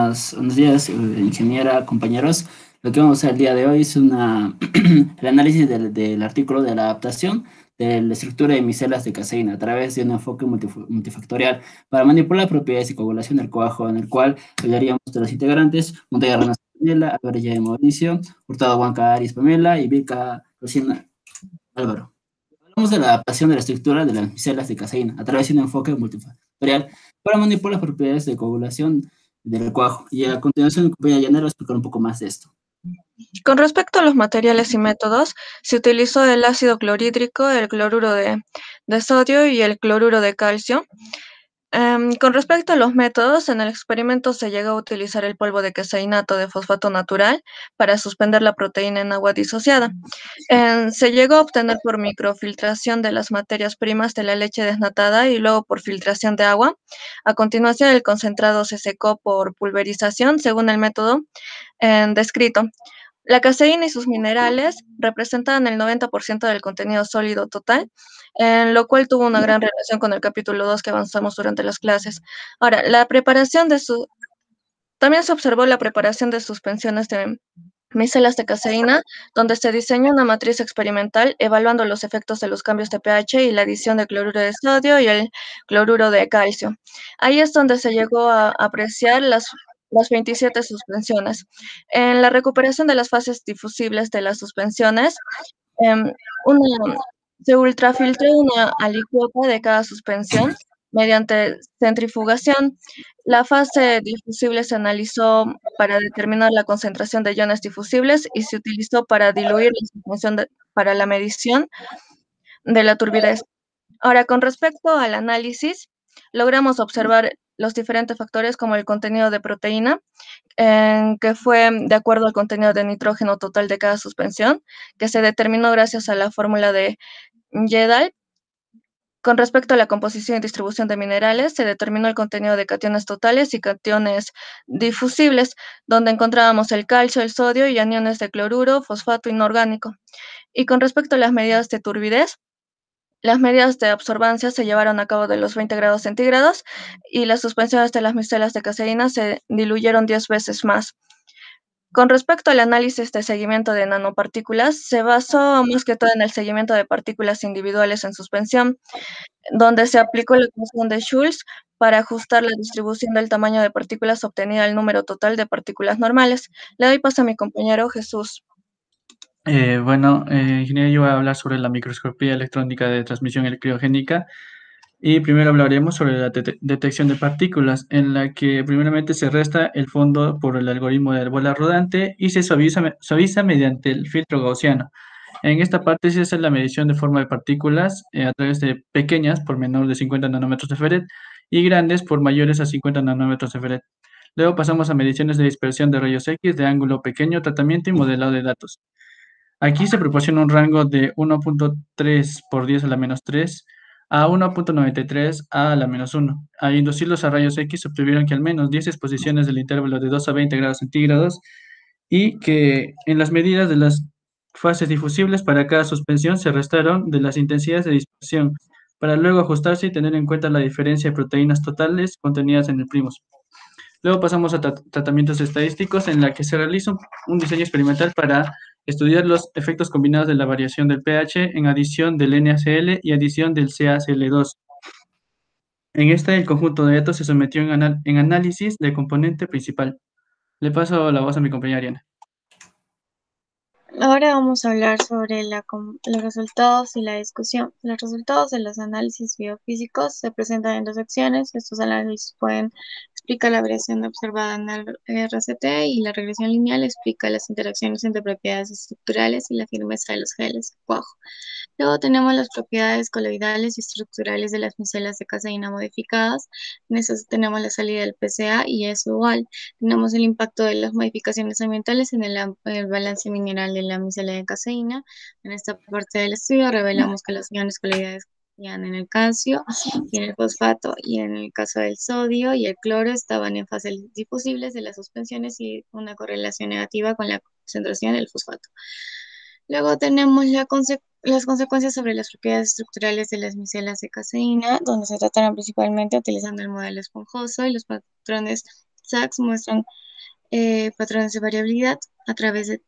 buenos días, ingeniera, compañeros. Lo que vamos a hacer el día de hoy es el análisis del artículo de la adaptación de la estructura de micelas de caseína a través de un enfoque multifactorial para manipular propiedades y coagulación del coajo, en el cual hablaríamos de los integrantes: Montoya Reynoso Pamela, Álvarez de Mauricio, Hurtado Huanca Aris Pamela y Vilca Rocina Álvaro. Hablamos de la adaptación de la estructura de las micelas de caseína a través de un enfoque multifactorial para manipular las propiedades de coagulación del cuajo. Y a continuación, mi compañera Yanela va a explicar un poco más de esto. Con respecto a los materiales y métodos, se utilizó el ácido clorhídrico, el cloruro de sodio y el cloruro de calcio. Con respecto a los métodos, en el experimento se llegó a utilizar el polvo de caseinato de fosfato natural para suspender la proteína en agua disociada. Se llegó a obtener por microfiltración de las materias primas de la leche desnatada y luego por filtración de agua. A continuación, el concentrado se secó por pulverización según el método descrito. La caseína y sus minerales representan el 90% del contenido sólido total, en lo cual tuvo una gran relación con el capítulo 2 que avanzamos durante las clases. Ahora, también se observó la preparación de suspensiones de micelas de caseína, donde se diseñó una matriz experimental evaluando los efectos de los cambios de pH y la adición de cloruro de sodio y el cloruro de calcio. Ahí es donde se llegó a apreciar las 27 suspensiones. En la recuperación de las fases difusibles de las suspensiones, em, una- se ultrafiltró una alicuota de cada suspensión mediante centrifugación. La fase difusible se analizó para determinar la concentración de iones difusibles y se utilizó para diluir la suspensión para la medición de la turbidez. Ahora, con respecto al análisis, logramos observar los diferentes factores como el contenido de proteína, que fue de acuerdo al contenido de nitrógeno total de cada suspensión, que se determinó gracias a la fórmula de Yedal. Con respecto a la composición y distribución de minerales, se determinó el contenido de cationes totales y cationes difusibles, donde encontrábamos el calcio, el sodio y aniones de cloruro, fosfato inorgánico. Y con respecto a las medidas de turbidez, las medidas de absorbancia se llevaron a cabo de los 20 grados centígrados y las suspensiones de las micelas de caseína se diluyeron 10 veces más. Con respecto al análisis de seguimiento de nanopartículas, se basó más que todo en el seguimiento de partículas individuales en suspensión, donde se aplicó la ecuación de Schulz para ajustar la distribución del tamaño de partículas obtenida al número total de partículas normales. Le doy paso a mi compañero Jesús. Ingeniero, yo voy a hablar sobre la microscopía electrónica de transmisión criogénica y primero hablaremos sobre la detección de partículas, en la que primeramente se resta el fondo por el algoritmo de bola rodante y se suaviza mediante el filtro gaussiano. En esta parte se hace la medición de forma de partículas a través de pequeñas por menor de 50 nanómetros de Feret y grandes por mayores a 50 nanómetros de Feret. Luego pasamos a mediciones de dispersión de rayos X de ángulo pequeño, tratamiento y modelado de datos. Aquí se proporciona un rango de 1.3 por 10 a la menos 3 a 1.93 a la menos 1. Al inducirlos a rayos X se obtuvieron que al menos 10 exposiciones del intervalo de 2 a 20 grados centígrados y que en las medidas de las fases difusibles para cada suspensión se restaron de las intensidades de dispersión para luego ajustarse y tener en cuenta la diferencia de proteínas totales contenidas en el primos. Luego pasamos a tratamientos estadísticos en la que se realiza un diseño experimental para estudiar los efectos combinados de la variación del pH en adición del NaCl y adición del CaCl2. En este, el conjunto de datos se sometió en análisis del componente principal. Le paso la voz a mi compañera Ariana. Ahora vamos a hablar sobre los resultados y la discusión. Los resultados de los análisis biofísicos se presentan en dos secciones. Estos análisis pueden explicar la variación observada en el RCT y la regresión lineal explica las interacciones entre propiedades estructurales y la firmeza de los geles de cuajo. Luego tenemos las propiedades coloidales y estructurales de las micelas de caseína modificadas. En estas tenemos la salida del PCA y es igual. Tenemos el impacto de las modificaciones ambientales en el balance mineral de la micela de caseína. En esta parte del estudio revelamos que los iones coloidales en el calcio y en el fosfato y en el caso del sodio y el cloro estaban en fases difusibles de las suspensiones y una correlación negativa con la concentración del fosfato. Luego tenemos las consecuencias sobre las propiedades estructurales de las micelas de caseína, donde se trataron principalmente utilizando el modelo esponjoso y los patrones SACS muestran patrones de variabilidad a través de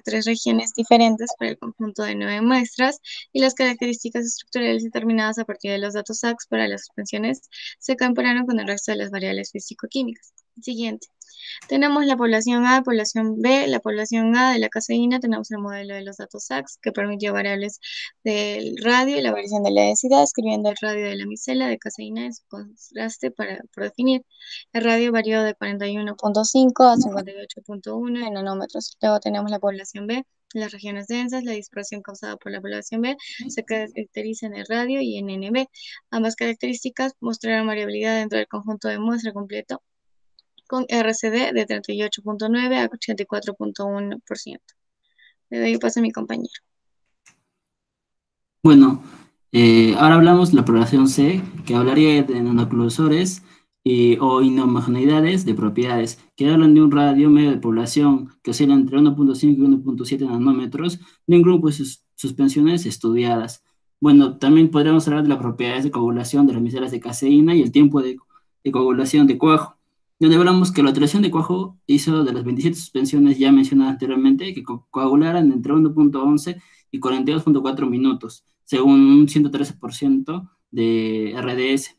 tres regiones diferentes para el conjunto de 9 muestras, y las características estructurales determinadas a partir de los datos SACS para las suspensiones se compararon con el resto de las variables físico-químicas. Siguiente. Tenemos la población A, población B. La población A de la caseína, tenemos el modelo de los datos SACS que permitió variables del radio y la variación de la densidad, escribiendo el radio de la micela de caseína en su contraste por definir. El radio varió de 41.5 a 58.1 en nanómetros. Luego tenemos la población B. Las regiones densas, la dispersión causada por la población B se caracteriza en el radio y en NB. Ambas características mostraron variabilidad dentro del conjunto de muestra completo, con RCD de 38.9 a 84.1%. Le doy paso a mi compañero. Bueno, ahora hablamos de la población C, que hablaría de nanoclusores o inhomogeneidades de propiedades, que hablan de un radio medio de población que oscila entre 1.5 y 1.7 nanómetros de un grupo de suspensiones estudiadas. Bueno, también podríamos hablar de las propiedades de coagulación de las micelas de caseína y el tiempo de coagulación de cuajo, donde hablamos que la alteración de cuajo hizo de las 27 suspensiones ya mencionadas anteriormente que coagularan entre 1.11 y 42.4 minutos, según un 113% de RDS.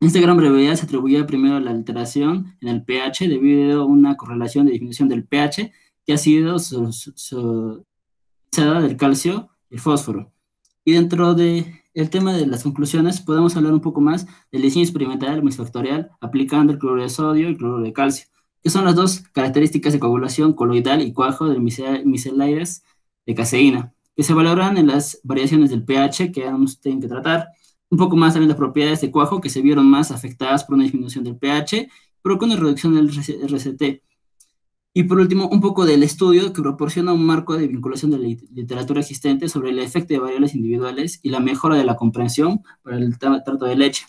Esta gran brevedad se atribuye primero a la alteración en el pH debido a una correlación de disminución del pH que ha sido del calcio y fósforo. Y dentro del tema de las conclusiones, podemos hablar un poco más del diseño experimental multifactorial aplicando el cloruro de sodio y el cloruro de calcio, que son las dos características de coagulación coloidal y cuajo del micelaides de caseína, que se valoran en las variaciones del pH que vamos a tener que tratar. Un poco más también las propiedades de cuajo que se vieron más afectadas por una disminución del pH, pero con una reducción del RCT. Y por último, un poco del estudio que proporciona un marco de vinculación de la literatura existente sobre el efecto de variables individuales y la mejora de la comprensión para el trato de leche.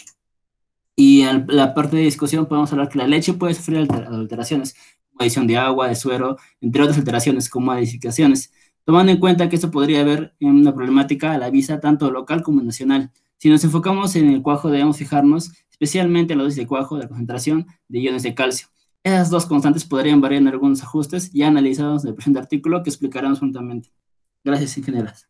Y en la parte de discusión podemos hablar que la leche puede sufrir alteraciones, como adición de agua, de suero, entre otras alteraciones como modificaciones, tomando en cuenta que esto podría haber una problemática a la vista tanto local como nacional. Si nos enfocamos en el cuajo, debemos fijarnos especialmente en la dosis de cuajo, de la concentración de iones de calcio. Esas dos constantes podrían variar en algunos ajustes ya analizados en el presente artículo que explicaremos juntamente. Gracias, ingenieras.